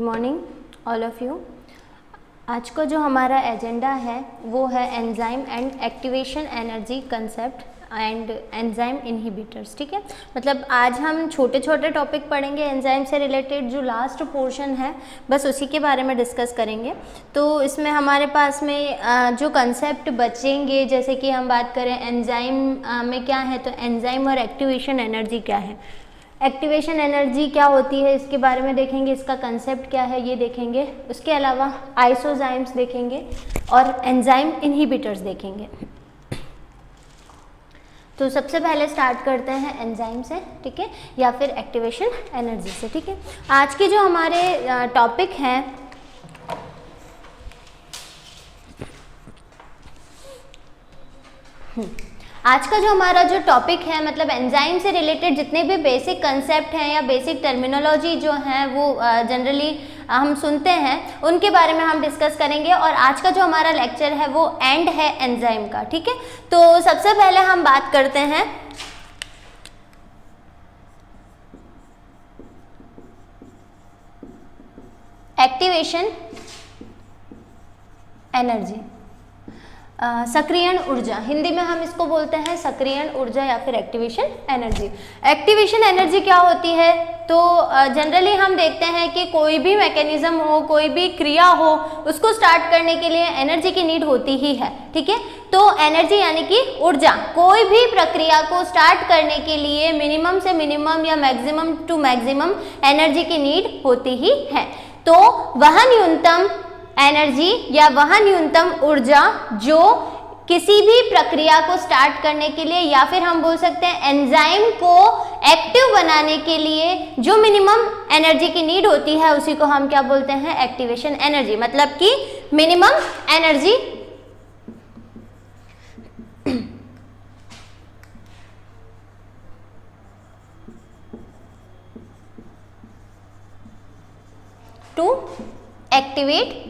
Morning all of you. आज का जो हमारा एजेंडा है वो है enzyme and activation energy concept and enzyme inhibitors. ठीक है, मतलब आज हम छोटे छोटे टॉपिक पढ़ेंगे एंजाइम से रिलेटेड। जो लास्ट पोर्शन है बस उसी के बारे में डिस्कस करेंगे। तो इसमें हमारे पास में जो कंसेप्ट बचेंगे, जैसे कि हम बात करें एंजाइम में क्या है, तो एंजाइम और एक्टिवेशन एनर्जी क्या है, एक्टिवेशन एनर्जी क्या होती है इसके बारे में देखेंगे, इसका कंसेप्ट क्या है ये देखेंगे। उसके अलावा आइसोजाइम्स देखेंगे और एंजाइम इनहिबिटर्स देखेंगे। तो सबसे पहले स्टार्ट करते हैं एंजाइम से, ठीक है, या फिर एक्टिवेशन एनर्जी से। ठीक है, आज के जो हमारे टॉपिक हैं आज का जो हमारा जो टॉपिक है, मतलब एंजाइम से रिलेटेड जितने भी बेसिक कंसेप्ट हैं या बेसिक टर्मिनोलॉजी जो हैं वो जनरली हम सुनते हैं, उनके बारे में हम डिस्कस करेंगे। और आज का जो हमारा लेक्चर है वो एंड है एंजाइम का। ठीक है, तो सबसे पहले हम बात करते हैं एक्टिवेशन एनर्जी, सक्रियण ऊर्जा, हिंदी में हम इसको बोलते हैं सक्रियण ऊर्जा या फिर एक्टिवेशन एनर्जी। एक्टिवेशन एनर्जी क्या होती है, तो जनरली हम देखते हैं कि कोई भी मैकेनिज्म हो, कोई भी क्रिया हो, उसको स्टार्ट करने के लिए एनर्जी की नीड होती ही है। ठीक है, तो एनर्जी यानी कि ऊर्जा, कोई भी प्रक्रिया को स्टार्ट करने के लिए मिनिमम से मिनिमम या मैक्सिमम टू मैक्सिमम एनर्जी की नीड होती ही है। तो वह न्यूनतम एनर्जी या वह न्यूनतम ऊर्जा जो किसी भी प्रक्रिया को स्टार्ट करने के लिए या फिर हम बोल सकते हैं एंजाइम को एक्टिव बनाने के लिए जो मिनिमम एनर्जी की नीड होती है, उसी को हम क्या बोलते हैं, एक्टिवेशन एनर्जी। मतलब कि minimum energy to activate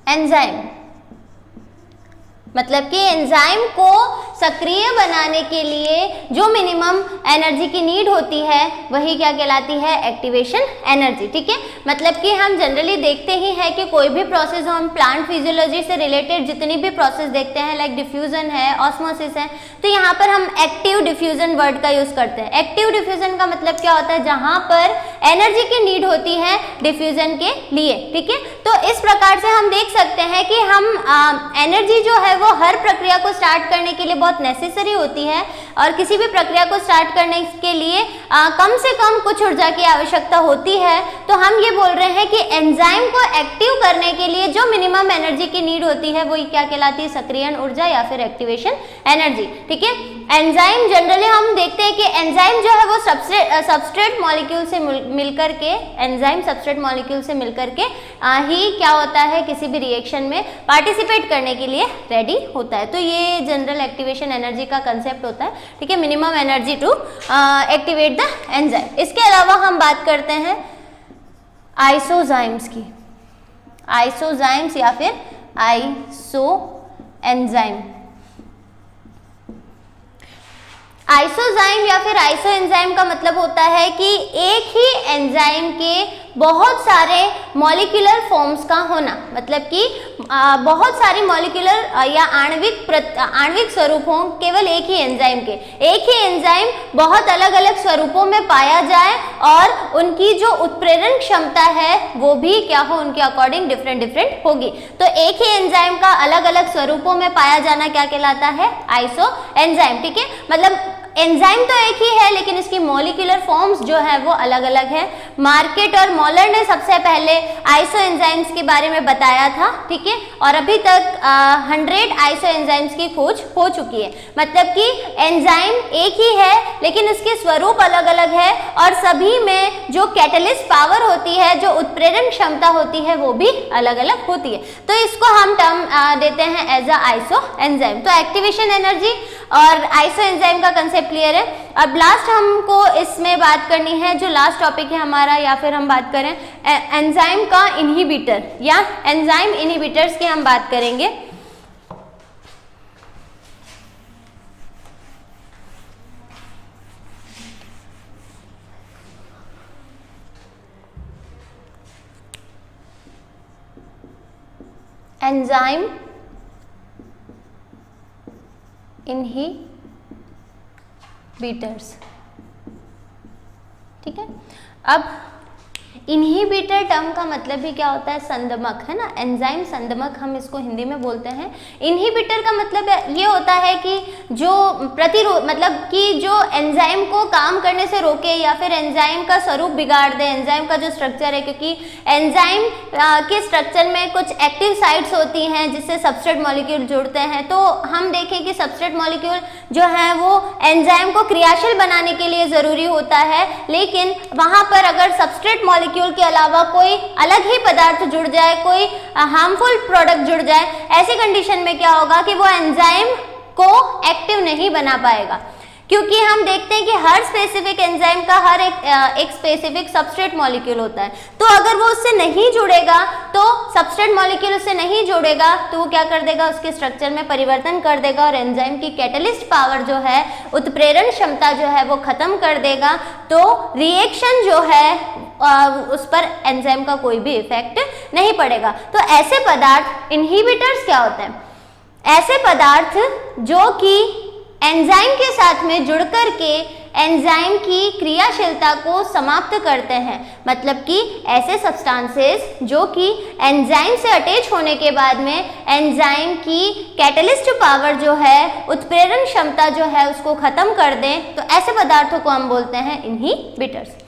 enzyme, मतलब कि एंजाइम को सक्रिय बनाने के लिए जो मिनिमम एनर्जी की नीड होती है वही क्या कहलाती है, एक्टिवेशन एनर्जी। ठीक है, मतलब कि हम जनरली देखते ही हैं कि कोई भी प्रोसेस, हम प्लांट फिजियोलॉजी से रिलेटेड जितनी भी प्रोसेस देखते हैं, लाइक डिफ्यूजन है, ऑस्मोसिस है, तो यहाँ पर हम एक्टिव डिफ्यूजन वर्ड का यूज करते हैं। एक्टिव डिफ्यूजन का मतलब क्या होता है, जहाँ पर एनर्जी की नीड होती है डिफ्यूजन के लिए। ठीक है, तो इस प्रकार से हम देख सकते हैं कि हम एनर्जी जो है वो हर प्रक्रिया को स्टार्ट करने के लिए बहुत नेसेसरी होती है, और किसी भी प्रक्रिया को स्टार्ट करने के लिए कम से कम कुछ ऊर्जा की आवश्यकता होती है। तो हम ये बोल रहे हैं कि एंजाइम को एक्टिव करने के लिए जो मिनिमम एनर्जी की नीड होती है वही क्या कहलाती है, सक्रियण ऊर्जा या फिर एक्टिवेशन एनर्जी। ठीक है, एंजाइम जनरली हम देखते हैं कि एंजाइम जो है वो सबस्ट्रेट मॉलिक्यूल से मिलकर के, एंजाइम सबस्ट्रेट मॉलिक्यूल से मिलकर के ही क्या होता है, किसी भी रिएक्शन में पार्टिसिपेट करने के लिए रेडी होता है। तो ये जनरल एक्टिवेशन एनर्जी का कंसेप्ट होता है। ठीक है, minimum energy to activate the enzyme. इसके अलावा हम बात करते हैं आइसोजाइम्स की, आइसोजाइम्स या फिर आइसो एंजाइम। आइसोजाइम या फिर आइसो एंजाइम का मतलब होता है कि एक ही एंजाइम के बहुत सारे मॉलिक्यूलर फॉर्म्स का होना, मतलब कि बहुत सारी मॉलिक्यूलर या आणविक स्वरूप हों केवल एक ही एंजाइम के। एक ही एंजाइम बहुत अलग अलग स्वरूपों में पाया जाए और उनकी जो उत्प्रेरण क्षमता है वो भी क्या हो, उनके अकॉर्डिंग डिफरेंट होगी। तो एक ही एंजाइम का अलग अलग स्वरूपों में पाया जाना क्या कहलाता है, आइसो एंजाइम। ठीक है, मतलब एंजाइम तो एक ही है लेकिन इसकी मॉलिक्यूलर फॉर्म्स जो है वो अलग अलग है। मार्केट और मॉलर ने सबसे पहले आइसो एंजाइम्स के बारे में बताया था। ठीक है, और अभी तक 100 आइसो एंजाइम्स की खोज हो चुकी है। मतलब कि एंजाइम एक ही है लेकिन इसके स्वरूप अलग अलग है, और सभी में जो कैटलिस्ट पावर होती है, जो उत्प्रेरण क्षमता होती है, वो भी अलग अलग होती है। तो इसको हम टर्म देते हैं एज अ आइसो एंजाइम। तो एक्टिवेशन एनर्जी और आइसो एंजाइम का कंसेप्ट क्लियर है। अब लास्ट हमको इसमें बात करनी है, जो लास्ट टॉपिक है हमारा, या फिर हम बात करें एंजाइम का इनहिबिटर या एंजाइम इनहिबिटर्स की हम बात करेंगे। Enzyme inhibitors. ठीक है, अब इनहिबिटर टर्म का मतलब भी क्या होता है? संदमक, है ना, एंजाइम संदमक हम इसको हिंदी में बोलते हैं। इनहिबिटर का मतलब ये होता है कि जो प्रतिरोध, मतलब कि जो एंजाइम को काम करने से रोके या फिर एंजाइम का स्वरूप बिगाड़ दे, एंजाइम का जो स्ट्रक्चर है, क्योंकि एंजाइम के स्ट्रक्चर में कुछ एक्टिव साइट्स होती हैं जिससे सबस्ट्रेट मॉलिक्यूल जुड़ते हैं। तो हम देखें कि सबस्ट्रेट मॉलिक्यूल जो है वो एंजाइम को क्रियाशील बनाने के लिए ज़रूरी होता है, लेकिन वहाँ पर अगर सबस्ट्रेट मॉलिक्यूल के अलावा कोई अलग ही पदार्थ जुड़ जाए, कोई हार्मफुल प्रोडक्ट जुड़ जाए, ऐसी कंडीशन में क्या होगा कि वो एंजाइम को एक्टिव नहीं बना पाएगा। क्योंकि हम देखते हैं कि हर स्पेसिफिक एंजाइम का हर एक स्पेसिफिक सबस्ट्रेट मॉलिक्यूल होता है। तो अगर वो उससे नहीं जुड़ेगा, तो सबस्ट्रेट मॉलिक्यूल उससे नहीं जुड़ेगा तो वो क्या कर देगा? उसके स्ट्रक्चर में परिवर्तन कर देगा और एंजाइम की कैटलिस्ट पावर जो है, उत्प्रेरण क्षमता जो है वो खत्म कर देगा। तो रिएक्शन जो है उस पर एंजाइम का कोई भी इफेक्ट नहीं पड़ेगा। तो ऐसे पदार्थ इनहिबिटर्स क्या होते हैं? ऐसे पदार्थ जो कि एंजाइम के साथ में जुड़ कर के एंजाइम की क्रियाशीलता को समाप्त करते हैं। मतलब कि ऐसे सब्सटेंसेस जो कि एंजाइम से अटैच होने के बाद में एंजाइम की कैटलिस्ट पावर जो है, उत्प्रेरण क्षमता जो है, उसको खत्म कर दें, तो ऐसे पदार्थों को हम बोलते हैं इनहिबिटर्स।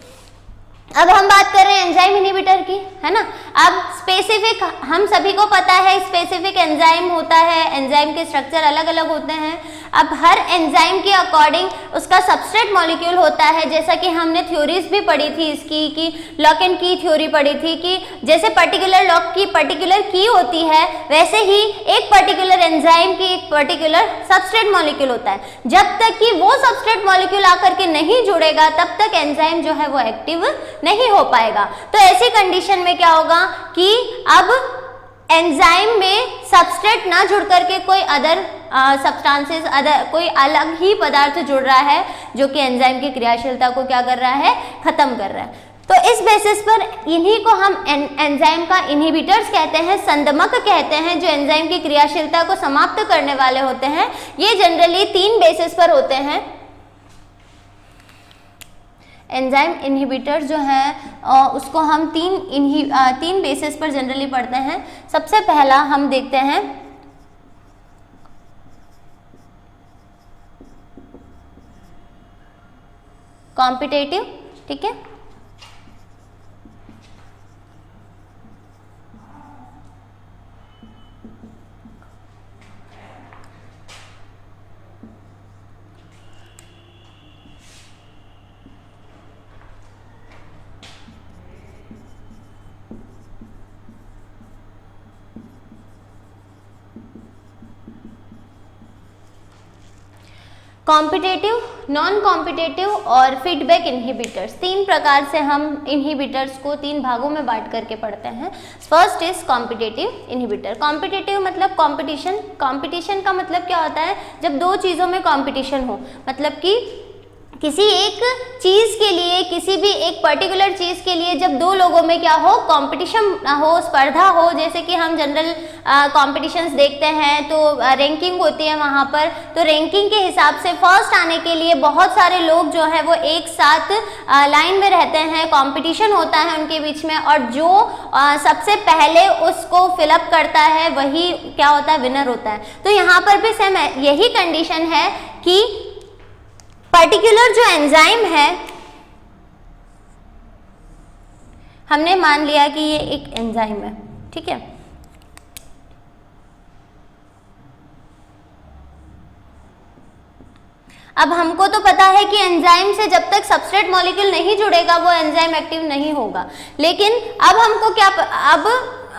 अब हम बात कर रहे हैं एंजाइम इनहिबिटर की, है ना। अब स्पेसिफिक, हम सभी को पता है स्पेसिफिक एंजाइम होता है, एंजाइम के स्ट्रक्चर अलग अलग होते हैं। अब हर एंजाइम के अकॉर्डिंग उसका सबस्ट्रेट मॉलिक्यूल होता है, जैसा कि हमने थ्योरीज भी पढ़ी थी इसकी, कि लॉक एंड की थ्योरी पढ़ी थी कि जैसे पर्टिकुलर लॉक की पर्टिकुलर की होती है, वैसे ही एक पर्टिकुलर एंजाइम की एक पर्टिकुलर सबस्ट्रेट मॉलिक्यूल होता है। जब तक कि वो सबस्ट्रेट मॉलिक्यूल आकर के नहीं जुड़ेगा, तब तक एंजाइम जो है वो एक्टिव नहीं हो पाएगा। तो ऐसी कंडीशन में क्या होगा कि अब एंजाइम में सबस्ट्रेट ना जुड़ करके कोई अदर सब्सटेंसेस, अदर कोई अलग ही पदार्थ जुड़ रहा है जो कि एंजाइम की क्रियाशीलता को क्या कर रहा है? खत्म कर रहा है। तो इस बेसिस पर इन्हीं को हम एंजाइम का इनहिबिटर्स कहते हैं, संदमक कहते हैं, जो एंजाइम की क्रियाशीलता को समाप्त करने वाले होते हैं। ये जनरली 3 बेसिस पर होते हैं। एंजाइम इनहिबिटर जो है उसको हम 3 बेसिस पर जनरली पढ़ते हैं। सबसे पहला हम देखते हैं कॉम्पिटेटिव, ठीक है। कॉम्पिटेटिव, नॉन कॉम्पिटेटिव और फीडबैक इनहिबिटर्स, 3 प्रकार से हम इनहिबिटर्स को 3 भागों में बांट करके पढ़ते हैं। First is competitive inhibitor. Competitive मतलब कंपटीशन। कंपटीशन का मतलब क्या होता है? जब 2 चीज़ों में कंपटीशन हो, मतलब कि किसी एक चीज़ के लिए, किसी भी एक पर्टिकुलर चीज़ के लिए जब 2 लोगों में क्या हो? कंपटीशन हो, स्पर्धा हो। जैसे कि हम जनरल कॉम्पिटिशन्स देखते हैं तो रैंकिंग होती है वहाँ पर, तो रैंकिंग के हिसाब से फर्स्ट आने के लिए बहुत सारे लोग जो है वो एक साथ लाइन में रहते हैं, कंपटीशन होता है उनके बीच में, और जो सबसे पहले उसको फिलअप करता है वही क्या होता है? विनर होता है। तो यहाँ पर भी सेम यही कंडीशन है कि पर्टिकुलर जो एंजाइम है, हमने मान लिया कि ये एक एंजाइम है, ठीक है। अब हमको तो पता है कि एंजाइम से जब तक सबस्ट्रेट मॉलिक्यूल नहीं जुड़ेगा वो एंजाइम एक्टिव नहीं होगा, लेकिन अब हमको क्या, अब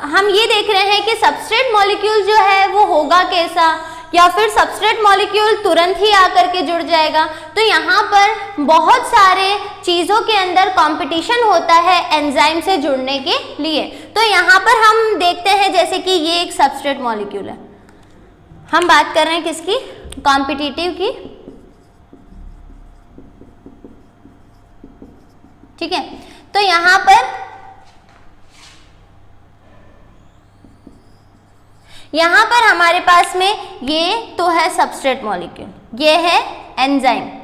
हम ये देख रहे हैं कि सबस्ट्रेट मॉलिक्यूल जो है वो होगा कैसा, या फिर सबस्ट्रेट मॉलिक्यूल तुरंत ही आकर के जुड़ जाएगा। तो यहाँ पर बहुत सारे चीज़ों के अंदर कंपटीशन होता है एंजाइम से जुड़ने के लिए। तो यहाँ पर हम देखते हैं जैसे कि ये एक सबस्ट्रेट मॉलिक्यूल है, हम बात कर रहे हैं किसकी? कॉम्पिटिटिव की, ठीक है। तो यहाँ पर यहाँ पर हमारे पास में ये तो है सबस्ट्रेट मॉलिक्यूल, ये है एंजाइम।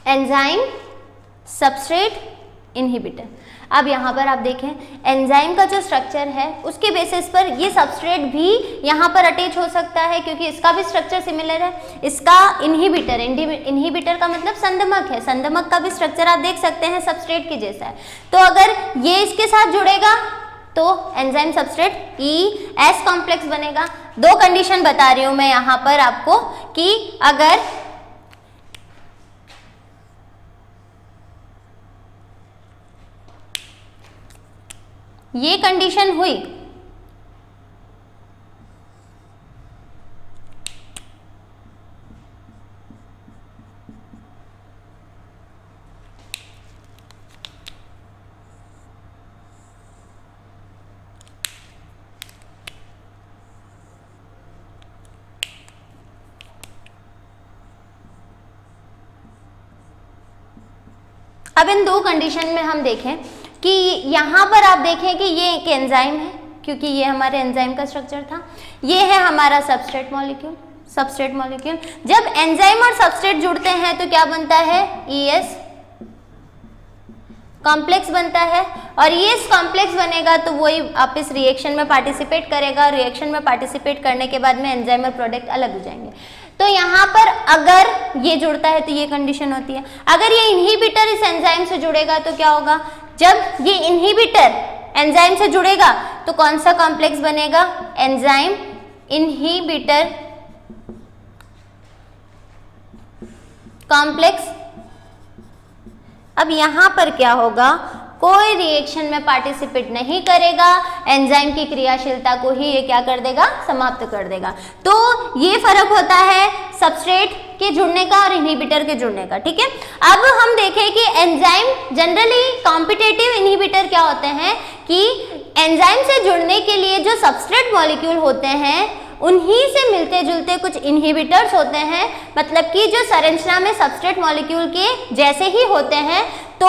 Enzyme, substrate, inhibitor. अब यहाँ पर आप देखें एंजाइम का जो स्ट्रक्चर है उसके बेसिस पर ये सबस्ट्रेट भी यहाँ पर अटैच हो सकता है क्योंकि इसका भी स्ट्रक्चर सिमिलर है। इसका इनहिबिटर, इनहिबिटर का मतलब संदमक है, संदमक का भी स्ट्रक्चर आप देख सकते हैं सबस्ट्रेट के जैसा है। तो अगर ये इसके साथ जुड़ेगा तो एंजाइम सबस्ट्रेट ES कॉम्प्लेक्स बनेगा। दो कंडीशन बता रही हूँ मैं यहाँ पर आपको कि अगर ये कंडीशन हुई अब इन दो कंडीशन में हम देखें कि यहाँ पर आप देखें कि ये एक एंजाइम है क्योंकि ये हमारे एंजाइम का स्ट्रक्चर था, ये है हमारा सबस्ट्रेट मॉलिक्यूल, सबस्ट्रेट मॉलिक्यूल। जब एंजाइम और सबस्ट्रेट जुड़ते हैं तो क्या बनता है, ES कॉम्प्लेक्स बनता है और ES कॉम्प्लेक्स बनेगा तो वही वापस रिएक्शन में पार्टिसिपेट करेगा। रिएक्शन में पार्टिसिपेट करने के बाद में एंजाइम और प्रोडक्ट अलग हो जाएंगे। तो यहाँ पर अगर ये जुड़ता है तो ये कंडीशन होती है। अगर ये इनहिबिटर इस एंजाइम से जुड़ेगा तो क्या होगा, जब ये इनहिबिटर एंजाइम से जुड़ेगा तो कौन सा कॉम्प्लेक्स बनेगा, एंजाइम इनहिबिटर कॉम्प्लेक्स। अब यहाँ पर क्या होगा, कोई रिएक्शन में पार्टिसिपेट नहीं करेगा, एंजाइम की क्रियाशीलता को ही ये क्या कर देगा, समाप्त कर देगा। तो ये फर्क होता है सबस्ट्रेट के जुड़ने का और इनहिबिटर के जुड़ने का। ठीक है, अब हम देखें कि एंजाइम जनरली कॉम्पिटिटिव इनहिबिटर क्या होते हैं कि एंजाइम से जुड़ने के लिए जो सबस्ट्रेट मॉलिक्यूल होते हैं उन्हीं से मिलते जुलते कुछ इनहिबिटर्स होते हैं, मतलब कि जो संरचना में सबस्ट्रेट मॉलिक्यूल के जैसे ही होते हैं। तो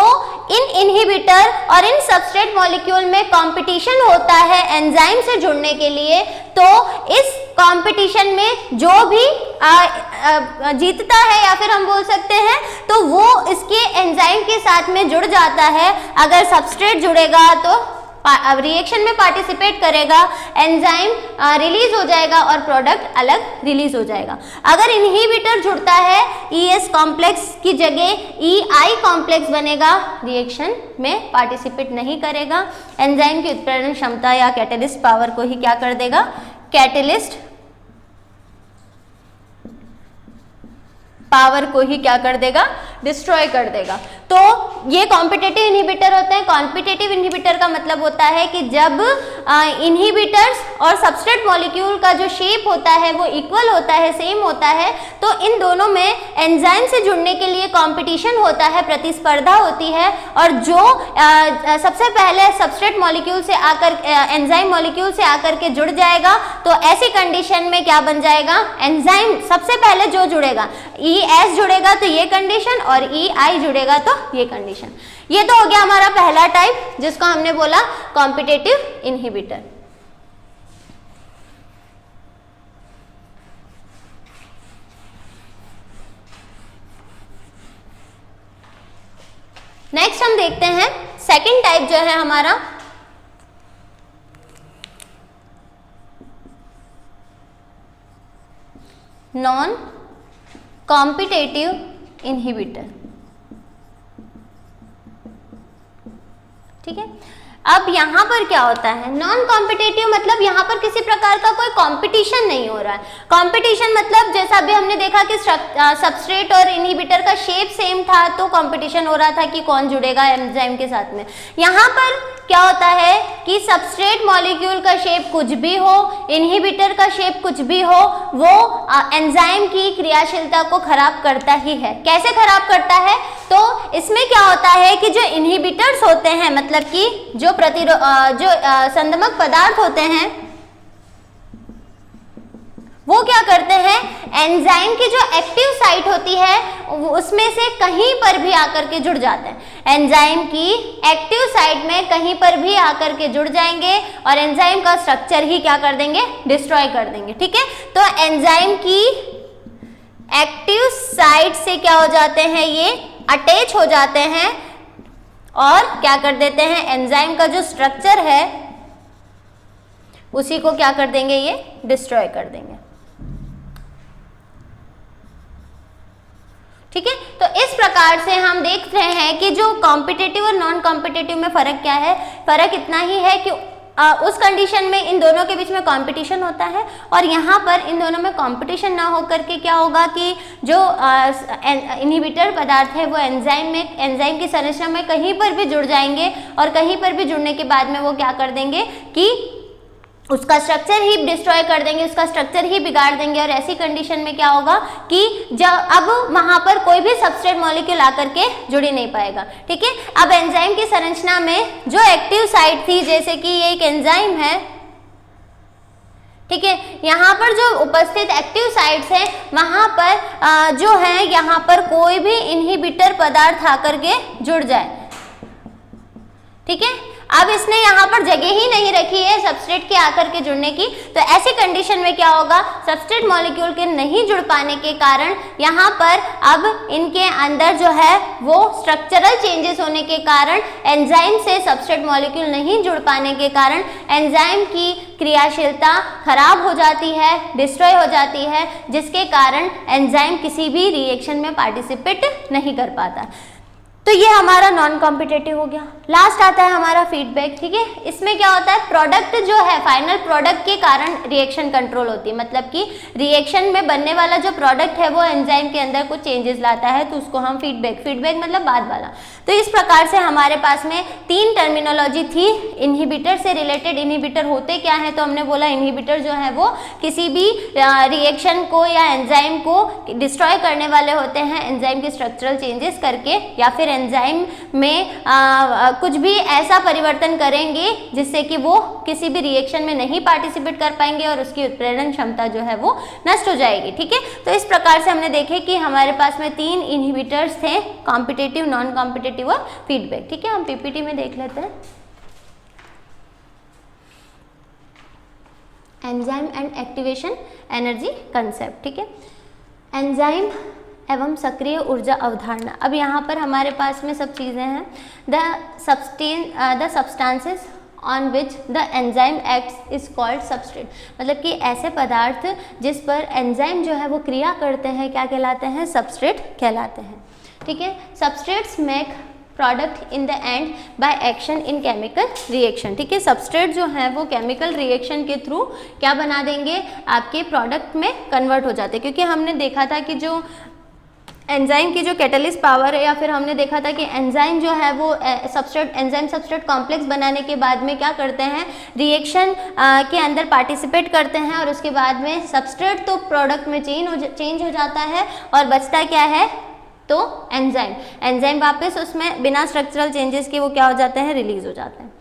इन इनहिबिटर और इन सबस्ट्रेट मॉलिक्यूल में कंपटीशन होता है एंजाइम से जुड़ने के लिए। तो इस कंपटीशन में जो भी जीतता है या फिर हम बोल सकते हैं तो वो इसके एंजाइम के साथ में जुड़ जाता है। अगर सबस्ट्रेट जुड़ेगा तो रिएक्शन में पार्टिसिपेट करेगा, एंजाइम रिलीज हो जाएगा और प्रोडक्ट अलग रिलीज हो जाएगा। अगर इनहिबिटर जुड़ता है ES कॉम्प्लेक्स की जगह EI कॉम्प्लेक्स बनेगा, रिएक्शन में पार्टिसिपेट नहीं करेगा, एंजाइम की उत्प्रेरण क्षमता या कैटलिस्ट पावर को ही क्या कर देगा, कैटलिस्ट पावर को ही क्या कर देगा, डिस्ट्रॉय कर देगा। तो ये कॉम्पिटिटिव इनहिबिटर होते हैं। कॉम्पिटिटिव इनहिबिटर का मतलब होता है कि जब इनहिबिटर्स और सबस्ट्रेट मॉलिक्यूल का जो शेप होता है वो इक्वल होता है, सेम होता है, तो इन दोनों में एंजाइम से जुड़ने के लिए कंपटीशन होता है, प्रतिस्पर्धा होती है। और जो सबसे पहले सबस्ट्रेट मॉलिक्यूल से आकर एंजाइम मॉलिक्यूल से आकर के जुड़ जाएगा तो ऐसी कंडीशन में क्या बन जाएगा, एंजाइम सबसे पहले जो जुड़ेगा, ES जुड़ेगा तो ये कंडीशन और EI जुड़ेगा तो ये कंडीशन। ये तो हो गया हमारा पहला टाइप जिसको हमने बोला कॉम्पिटिटिव इनहिबिटर। नेक्स्ट हम देखते हैं सेकंड टाइप जो है हमारा नॉन कॉम्पिटिटिव इनहिबिटर। ठीक है, अब यहाँ पर क्या होता है, नॉन कॉम्पिटिटिव मतलब यहाँ पर किसी प्रकार का कोई कंपटीशन नहीं हो रहा है। कंपटीशन मतलब जैसा अभी हमने देखा कि सबस्ट्रेट और इनहिबिटर का शेप सेम था तो कंपटीशन हो रहा था कि कौन जुड़ेगा एंजाइम के साथ में। यहाँ पर क्या होता है कि सबस्ट्रेट मॉलिक्यूल का शेप कुछ भी हो, इनहिबिटर का शेप कुछ भी हो, वो एंजाइम की क्रियाशीलता को खराब करता ही है। कैसे खराब करता है? तो इसमें क्या होता है कि जो इनहिबिटर्स होते हैं, मतलब कि जो संदमक पदार्थ होते हैं, वो क्या करते हैं, एंजाइम की जो एक्टिव साइट होती है उसमें से कहीं पर भी आकर के जुड़ जाते हैं। एंजाइम की एक्टिव साइट में कहीं पर भी आकर के जुड़ जाएंगे और एंजाइम का स्ट्रक्चर ही क्या कर देंगे, डिस्ट्रॉय कर देंगे। ठीक है, तो एंजाइम की एक्टिव साइट से क्या हो जाते हैं, ये अटैच हो जाते हैं और क्या कर देते हैं, एंजाइम का जो स्ट्रक्चर है उसी को क्या कर देंगे, ये डिस्ट्रॉय कर देंगे। ठीक है, तो इस प्रकार से हम देख रहे हैं कि जो कॉम्पिटिटिव और नॉन कॉम्पिटिटिव में फर्क क्या है। फर्क इतना ही है कि उस कंडीशन में इन दोनों के बीच में कंपटीशन होता है और यहाँ पर इन दोनों में कंपटीशन ना होकर के क्या होगा कि जो इनहिबिटर पदार्थ है वो एंजाइम की संरचना में कहीं पर भी जुड़ जाएंगे और कहीं पर भी जुड़ने के बाद में वो क्या कर देंगे कि उसका स्ट्रक्चर ही डिस्ट्रॉय कर देंगे, उसका स्ट्रक्चर ही बिगाड़ देंगे। और ऐसी कंडीशन में क्या होगा कि जब अब वहां पर कोई भी सबस्ट्रेट मॉलिक्यूल आकर के जुड़ ही नहीं पाएगा। ठीक है, अब एंजाइम की संरचना में जो एक्टिव साइट थी, जैसे कि ये एक एंजाइम है, ठीक है, यहाँ पर जो उपस्थित एक्टिव साइट्स है वहां पर जो है यहाँ पर कोई भी इनहिबिटर पदार्थ आकर के जुड़ जाए। ठीक है, अब इसने यहाँ पर जगह ही नहीं रखी है सबस्ट्रेट के आकर के जुड़ने की, तो ऐसी कंडीशन में क्या होगा, सबस्ट्रेट मॉलिक्यूल के नहीं जुड़ पाने के कारण यहाँ पर अब इनके अंदर जो है वो स्ट्रक्चरल चेंजेस होने के कारण एंजाइम से सबस्ट्रेट मॉलिक्यूल नहीं जुड़ पाने के कारण एंजाइम की क्रियाशीलता खराब हो जाती है, डिस्ट्रॉय हो जाती है, जिसके कारण एंजाइम किसी भी रिएक्शन में पार्टिसिपेट नहीं कर पाता। तो ये हमारा नॉन कॉम्पिटिटिव हो गया। लास्ट आता है हमारा फीडबैक। ठीक है, इसमें क्या होता है, प्रोडक्ट जो है फाइनल प्रोडक्ट के कारण रिएक्शन कंट्रोल होती है, मतलब कि रिएक्शन में बनने वाला जो प्रोडक्ट है वो एंजाइम के अंदर कुछ चेंजेस लाता है तो उसको हम फीडबैक मतलब बाद वाला। तो इस प्रकार से हमारे पास में तीन टर्मिनोलॉजी थी। इनहिबिटर से रिलेटेड, इनहिबिटर होते क्या है, तो हमने बोला इनहिबिटर जो है वो किसी भी रिएक्शन को या एंजाइम को डिस्ट्रॉय करने वाले होते हैं एंजाइम के स्ट्रक्चरल चेंजेस करके, या फिर एंजाइम में कुछ भी ऐसा परिवर्तन करेंगे जिससे कि वो किसी भी रिएक्शन में नहीं पार्टिसिपेट कर पाएंगे और उसकी उत्प्रेरण क्षमता जो है वो नष्ट हो जाएगी। ठीक है, तो इस प्रकार से हमने देखे कि हमारे पास में तीन इनहिबिटर्स थे, कॉम्पिटिटिव, नॉन कॉम्पिटिटिव और फीडबैक। ठीक है, हम पीपीटी में देख लेते हैं। Enzyme and activation energy concept. ठीक है, एंजाइम एवं सक्रिय ऊर्जा अवधारणा। अब यहाँ पर हमारे पास में सब चीज़ें हैं। The substances on which the enzyme acts is called substrate, मतलब कि ऐसे पदार्थ जिस पर एंजाइम जो है वो क्रिया करते हैं क्या कहलाते हैं, सबस्ट्रेट कहलाते हैं। ठीक है, substrates make product in the end by action in chemical reaction. ठीक है, सबस्ट्रेट जो है वो केमिकल रिएक्शन के थ्रू क्या बना देंगे, आपके प्रोडक्ट में कन्वर्ट हो जाते हैं। क्योंकि हमने देखा था कि जो एंजाइम की जो कैटलिस्ट पावर है, या फिर हमने देखा था कि एंजाइम जो है वो एंजाइम सबस्ट्रेट कॉम्प्लेक्स बनाने के बाद में क्या करते हैं, रिएक्शन के अंदर पार्टिसिपेट करते हैं और उसके बाद में सबस्ट्रेट तो प्रोडक्ट में चेंज हो जाता है और बचता क्या है, तो एंजाइम वापस उसमें बिना स्ट्रक्चरल चेंजेस के वो क्या हो जाते हैं, रिलीज हो जाते हैं।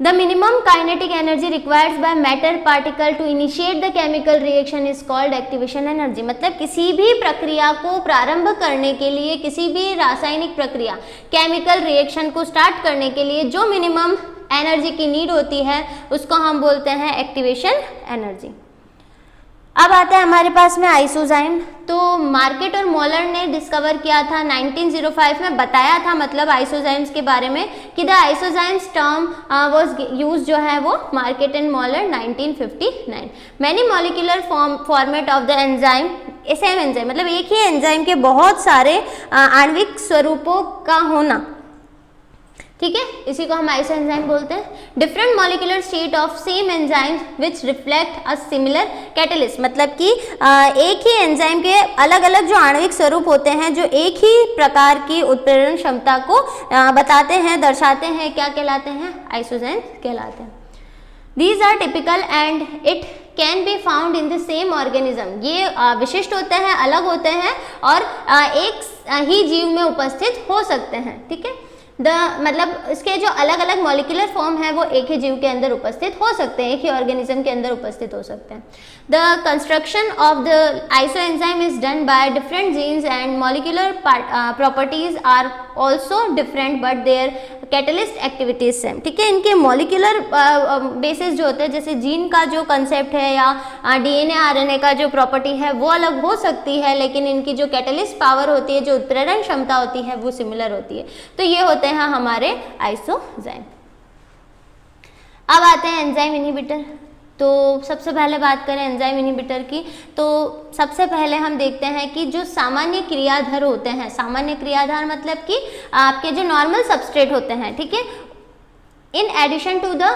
The minimum kinetic energy required by matter particle to initiate the chemical reaction is called activation energy। मतलब किसी भी प्रक्रिया को प्रारंभ करने के लिए, किसी भी रासायनिक प्रक्रिया, केमिकल रिएक्शन को स्टार्ट करने के लिए जो मिनिमम एनर्जी की नीड होती है उसको हम बोलते हैं एक्टिवेशन एनर्जी। अब आता है हमारे पास में आइसोजाइम। तो मार्केट और मॉलर ने डिस्कवर किया था 1905 में, बताया था मतलब आइसोजाइम्स के बारे में कि द आइसोजाइम्स टर्म वाज यूज जो है वो market and मॉलर 1959। Many molecular format of the enzyme, same enzyme मतलब एक ही एंजाइम के बहुत सारे आणविक स्वरूपों का होना, ठीक है, इसी को हम आइसो एंजाइम बोलते हैं। Different molecular state of same enzyme which reflect a similar catalyst, मतलब कि एक ही एंजाइम के अलग अलग जो आणविक स्वरूप होते हैं जो एक ही प्रकार की उत्प्रेरण क्षमता को बताते हैं, दर्शाते हैं, क्या कहलाते हैं? आइसोजेन कहलाते हैं। These are typical and it can be found in the same organism, ये विशिष्ट होते हैं, अलग होते हैं और एक ही जीव में उपस्थित हो सकते हैं। ठीक है, मतलब इसके जो अलग अलग मॉलिक्यूलर फॉर्म है वो एक ही जीव के अंदर उपस्थित हो सकते हैं, एक ही ऑर्गेनिज्म के अंदर उपस्थित हो सकते हैं। The construction of the isoenzyme is done by different genes and molecular properties are also different but their catalyst activities same. ठीक है, इनके मॉलिक्यूलर बेसिस जो होते हैं, जैसे जीन का जो कंसेप्ट है या डीएनए आरएनए का जो प्रॉपर्टी है वो अलग हो सकती है, लेकिन इनकी जो कैटलिस्ट पावर होती है, जो उत्प्रेरण क्षमता होती है वो सिमिलर होती है। तो ये होते हैं हमारे आइसोजाइम। अब आते हैं एंजाइम इनहिबिटर। तो सबसे पहले बात करें एंजाइम इनहिबिटर की, तो सबसे पहले हम देखते हैं कि जो सामान्य क्रियाधार होते हैं, सामान्य क्रियाधार मतलब कि आपके जो नॉर्मल सबस्ट्रेट होते हैं, ठीक है, in addition to the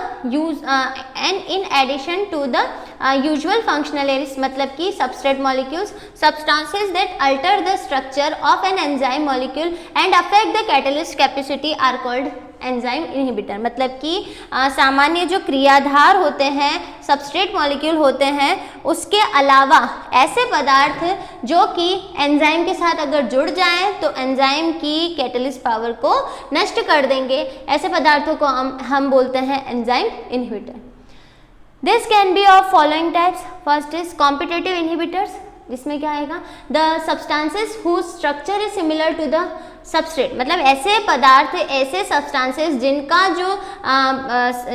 usual functionaries, मतलब कि substrate molecules, substances that alter the structure of an enzyme molecule and affect the catalyst capacity are called enzyme inhibitor. मतलब कि सामान्य जो क्रियाधार होते हैं, सबस्ट्रेट मॉलिक्यूल होते हैं, उसके अलावा ऐसे पदार्थ जो कि एंजाइम के साथ अगर जुड़ जाएं तो एंजाइम की कैटलिस्ट पावर को नष्ट कर देंगे, ऐसे पदार्थों को हम बोलते हैं enzyme inhibitor. This can be of following types. First is competitive inhibitors, जिसमें क्या आएगा? The substances whose structure is similar to the substrate, मतलब ऐसे पदार्थ, ऐसे सब्सटेंसेस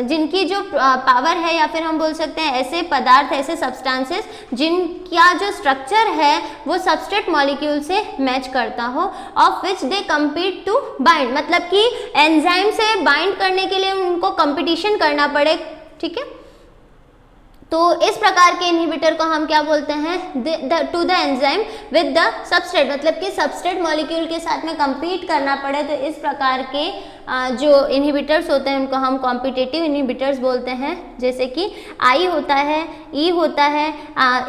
जिनकी जो पावर है, या फिर हम बोल सकते हैं ऐसे पदार्थ, ऐसे सब्सटेंसेस जिनका जो स्ट्रक्चर है वो सबस्ट्रेट मॉलिक्यूल से मैच करता हो, of which they compete to bind, मतलब कि एंजाइम से बाइंड करने के लिए उनको कंपटीशन करना पड़े। ठीक है, तो इस प्रकार के इनहिबिटर को हम क्या बोलते हैं? To the enzyme with the substrate, मतलब कि सबस्ट्रेट मॉलिक्यूल के साथ में compete करना पड़े, तो इस प्रकार के जो इनहिबिटर्स होते हैं उनको हम कॉम्पिटिटिव इनहिबिटर्स बोलते हैं। जैसे कि आई होता है, ई होता है,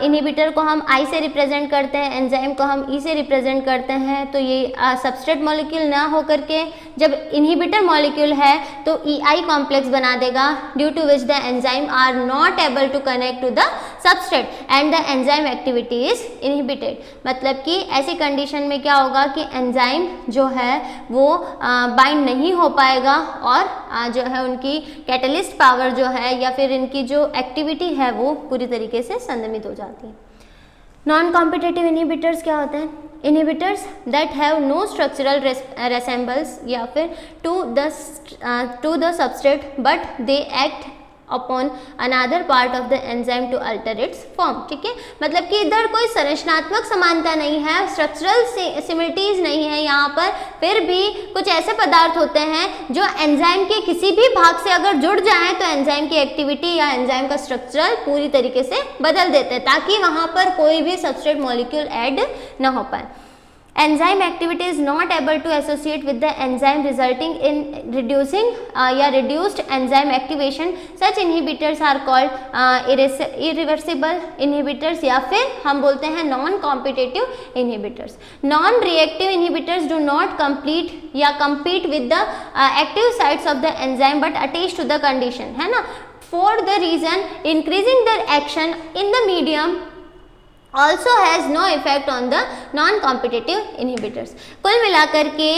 इनहिबिटर को हम आई से रिप्रेजेंट करते हैं, एंजाइम को हम ई से रिप्रेजेंट करते हैं। तो ये सबस्ट्रेट मॉलिक्यूल ना होकर के जब इनहिबिटर मॉलिक्यूल है तो ई आई कॉम्प्लेक्स बना देगा, due to which the enzyme are not able to connect to the substrate and the enzyme activity is inhibited. मतलब कि ऐसी कंडीशन में क्या होगा कि एंजाइम जो है वो बाइंड नहीं हो पाएगा और जो है उनकी कैटलिस्ट पावर जो है या फिर इनकी जो एक्टिविटी है वो पूरी तरीके से संदमित हो जाती है। नॉन कॉम्पिटिटिव इनहिबिटर्स क्या होते हैं? Inhibitors that have no structural resembles या फिर to the substrate but they act upon another part of the enzyme to alter its form. ठीक है, मतलब कि इधर कोई संरचनात्मक समानता नहीं है, स्ट्रक्चरल सिमिलरिटीज नहीं है यहाँ पर, फिर भी कुछ ऐसे पदार्थ होते हैं जो एंजाइम के किसी भी भाग से अगर जुड़ जाएं तो एंजाइम की एक्टिविटी या एंजाइम का स्ट्रक्चर पूरी तरीके से बदल देते हैं, ताकि वहाँ पर कोई भी सबस्ट्रेट मॉलिक्यूल ऐड न हो पाए। Enzyme activity is not able to associate with the enzyme, resulting in reducing या reduced enzyme activation. Such inhibitors are called irreversible inhibitors या फिर हम बोलते हैं non-competitive inhibitors. Non-reactive inhibitors do not complete या compete with the active sites of the enzyme but attach to the condition, है ना? For the reason increasing their action in the medium also has no effect on the non-competitive inhibitors. कुल मिलाकर के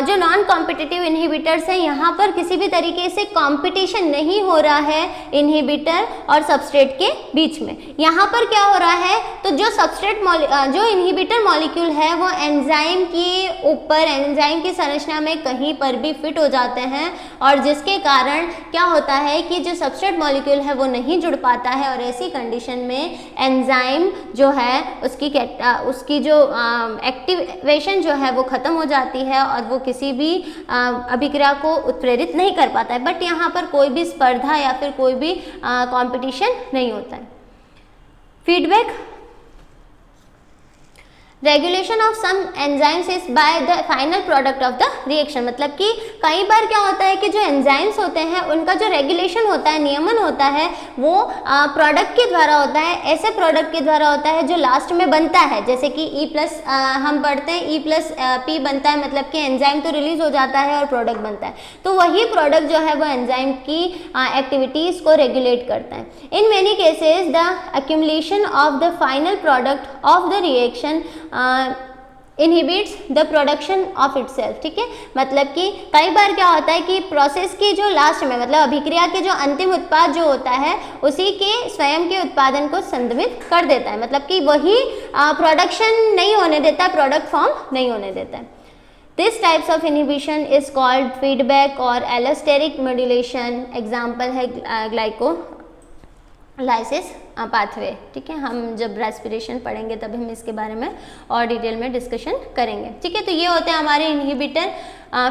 जो non-competitive inhibitors हैं यहाँ पर किसी भी तरीके से competition नहीं हो रहा है इनहिबिटर और सबस्ट्रेट के बीच में। यहाँ पर क्या हो रहा है, तो जो सबस्ट्रेट जो इनहिबिटर मॉलिक्यूल है वो एंजाइम के ऊपर, एंजाइम की संरचना में कहीं पर भी फिट हो जाते हैं और जिसके कारण क्या होता है कि जो सबस्ट्रेट मॉलिक्यूल है वो नहीं जुड़ पाता है और ऐसी कंडीशन में एंजाइम जो है उसकी जो एक्टिवेशन जो है वो ख़त्म हो जाती है और वो किसी भी अभिक्रिया को उत्प्रेरित नहीं कर पाता है। बट यहाँ पर कोई भी स्पर्धा या फिर कोई भी कंपटीशन नहीं होता है। Feedback, regulation of some enzymes is by the final product of the reaction, मतलब कि कई बार क्या होता है कि जो एंजाइम्स होते हैं उनका जो रेगुलेशन होता है, नियमन होता है, वो प्रोडक्ट के द्वारा होता है, ऐसे प्रोडक्ट के द्वारा होता है जो लास्ट में बनता है। जैसे कि E+ हम पढ़ते हैं E+P बनता है, मतलब कि एंजाइम तो रिलीज हो जाता है और प्रोडक्ट बनता है, तो वही प्रोडक्ट जो है वो एंजाइम की एक्टिविटीज़ को रेगुलेट करता है। In many cases the accumulation of the final product of the reaction inhibits the production of itself, ठीक है। मतलब कि कई बार क्या होता है कि प्रोसेस की जो लास्ट में, मतलब अभिक्रिया के जो अंतिम उत्पाद जो होता है उसी के स्वयं के उत्पादन को संदमित कर देता है, मतलब कि वही प्रोडक्शन नहीं होने देता, प्रोडक्ट फॉर्म नहीं होने देता है। This types of inhibition is called feedback और एलोस्टेरिक मॉड्यूलेशन। एग्जाम्पल है ग्लाइकोलाइसिस पाथवे, ठीक है। हम जब रेस्पिरेशन पढ़ेंगे तब हम इसके बारे में और डिटेल में डिस्कशन करेंगे, ठीक है। तो ये होते हैं हमारे इनहिबिटर,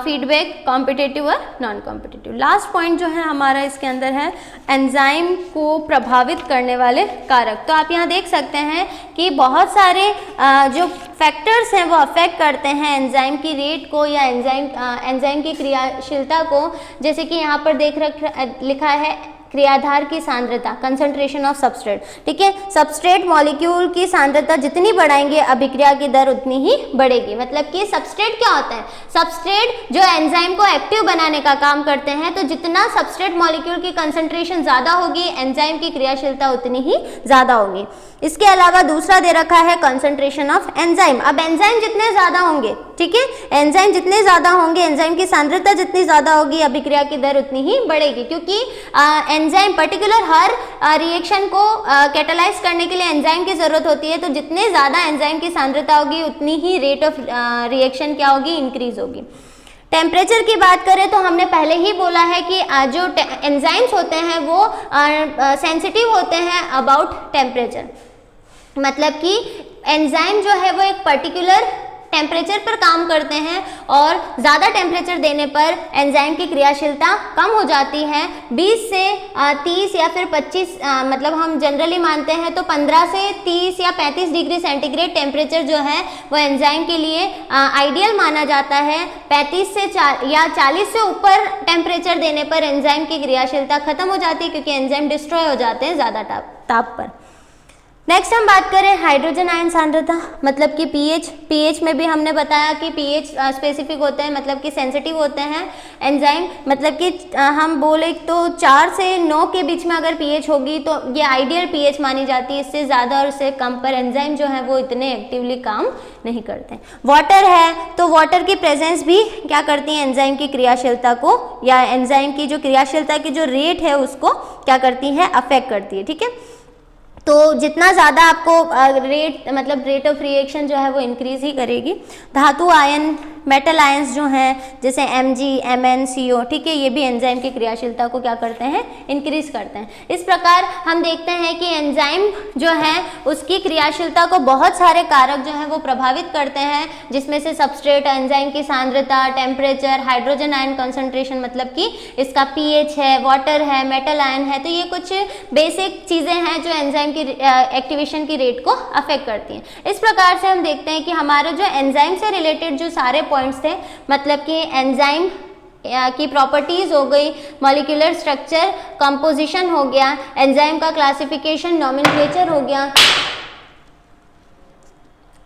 फीडबैक, कॉम्पिटिटिव और नॉन कॉम्पिटिटिव। लास्ट पॉइंट जो है हमारा इसके अंदर है एंजाइम को प्रभावित करने वाले कारक। तो आप यहाँ देख सकते हैं कि बहुत सारे जो फैक्टर्स हैं वो अफेक्ट करते हैं एंजाइम की रेट को या एंजाइम की क्रियाशीलता को। जैसे कि यहाँ पर लिखा है क्रियाधार की सांद्रता, कंसंट्रेशन ऑफ सबस्ट्रेट, ठीक है। सबस्ट्रेट मॉलिक्यूल की सांद्रता जितनी बढ़ाएंगे अभिक्रिया की दर उतनी ही बढ़ेगी। मतलब कि सबस्ट्रेट क्या होता है, सबस्ट्रेट जो एंजाइम को एक्टिव बनाने का काम करते हैं, तो जितना सबस्ट्रेट मॉलिक्यूल की कंसंट्रेशन ज़्यादा होगी एंजाइम की क्रियाशीलता उतनी ही ज़्यादा होगी। इसके अलावा दूसरा दे रखा है कंसंट्रेशन ऑफ एंजाइम। अब एंजाइम जितने ज़्यादा होंगे, ठीक है, एंजाइम जितने ज़्यादा होंगे, एंजाइम की सांद्रता जितनी ज़्यादा होगी अभिक्रिया की दर उतनी ही बढ़ेगी, क्योंकि एंजाइम पर्टिकुलर हर रिएक्शन को कैटालाइज करने के लिए एंजाइम की ज़रूरत होती है। तो जितने ज़्यादा एंजाइम की सांद्रता होगी उतनी ही रेट ऑफ रिएक्शन क्या होगी, इंक्रीज होगी। टेम्परेचर की बात करें तो हमने पहले ही बोला है कि जो एंजाइम्स होते हैं वो सेंसिटिव होते हैं अबाउट टेम्परेचर। मतलब कि एंजाइम जो है वो एक पर्टिकुलर टेम्परेचर पर काम करते हैं और ज़्यादा टेम्परेचर देने पर एंजाइम की क्रियाशीलता कम हो जाती है। 20 से 30 या फिर 25 मतलब हम जनरली मानते हैं तो 15 से 30 या 35 डिग्री सेंटीग्रेड टेम्परेचर जो है वो एंजाइम के लिए आइडियल माना जाता है। 35 से 40 से ऊपर टेम्परेचर देने पर एंजाइम की क्रियाशीलता खत्म हो जाती है, क्योंकि एंजाइम डिस्ट्रॉय हो जाते हैं ज़्यादा ताप पर। नेक्स्ट हम बात करें हाइड्रोजन आयन सांद्रता, मतलब कि पीएच में भी हमने बताया कि पीएच स्पेसिफिक होते हैं, मतलब कि सेंसिटिव होते हैं एंजाइम। मतलब कि हम बोले तो 4 से 9 के बीच में अगर पीएच होगी तो ये आइडियल पीएच मानी जाती है। इससे ज़्यादा और इससे कम पर एंजाइम जो है वो इतने एक्टिवली काम नहीं करते। वाटर है तो वाटर की प्रेजेंस भी क्या करती है, एंजाइम की क्रियाशीलता को या एंजाइम की जो क्रियाशीलता की जो रेट है उसको क्या करती है, अफेक्ट करती है, ठीक है। तो जितना ज़्यादा आपको रेट ऑफ रिएक्शन जो है वो इंक्रीज ही करेगी। धातु आयन, मेटल आयंस जो हैं जैसे Mg, Mn, CO, ठीक है, ये भी एंजाइम की क्रियाशीलता को क्या करते हैं, इंक्रीज करते हैं। इस प्रकार हम देखते हैं कि एंजाइम जो है उसकी क्रियाशीलता को बहुत सारे कारक जो हैं वो प्रभावित करते हैं, जिसमें से सबस्ट्रेट, एंजाइम की सांद्रता, टेम्परेचर, हाइड्रोजन आयन कंसंट्रेशन, मतलब कि इसका pH है, वाटर है, मेटल आयन है। तो ये कुछ बेसिक चीज़ें हैं जो एंजाइम की एक्टिवेशन की रेट को अफेक्ट करती हैं। इस प्रकार से हम देखते हैं कि हमारे जो एंजाइम से रिलेटेड जो सारे पॉइंट्स थे, मतलब कि एंजाइम की प्रॉपर्टीज हो गई, मॉलिक्यूलर स्ट्रक्चर, कंपोजिशन हो गया, एंजाइम का क्लासिफिकेशन, नोमेनक्लेचर हो गया।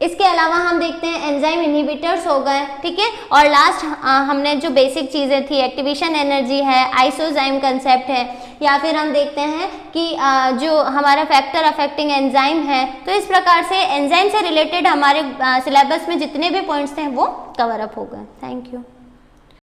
इसके अलावा हम देखते हैं एंजाइम इनहिबिटर्स हो गए, ठीक है। और लास्ट हमने जो बेसिक चीज़ें थी, एक्टिवेशन एनर्जी है, आइसोजाइम कंसेप्ट है, या फिर हम देखते हैं कि जो हमारा फैक्टर अफेक्टिंग एंजाइम है। तो इस प्रकार से एंजाइम से रिलेटेड हमारे सिलेबस में जितने भी पॉइंट्स थे वो कवर अप हो गए। Thank you.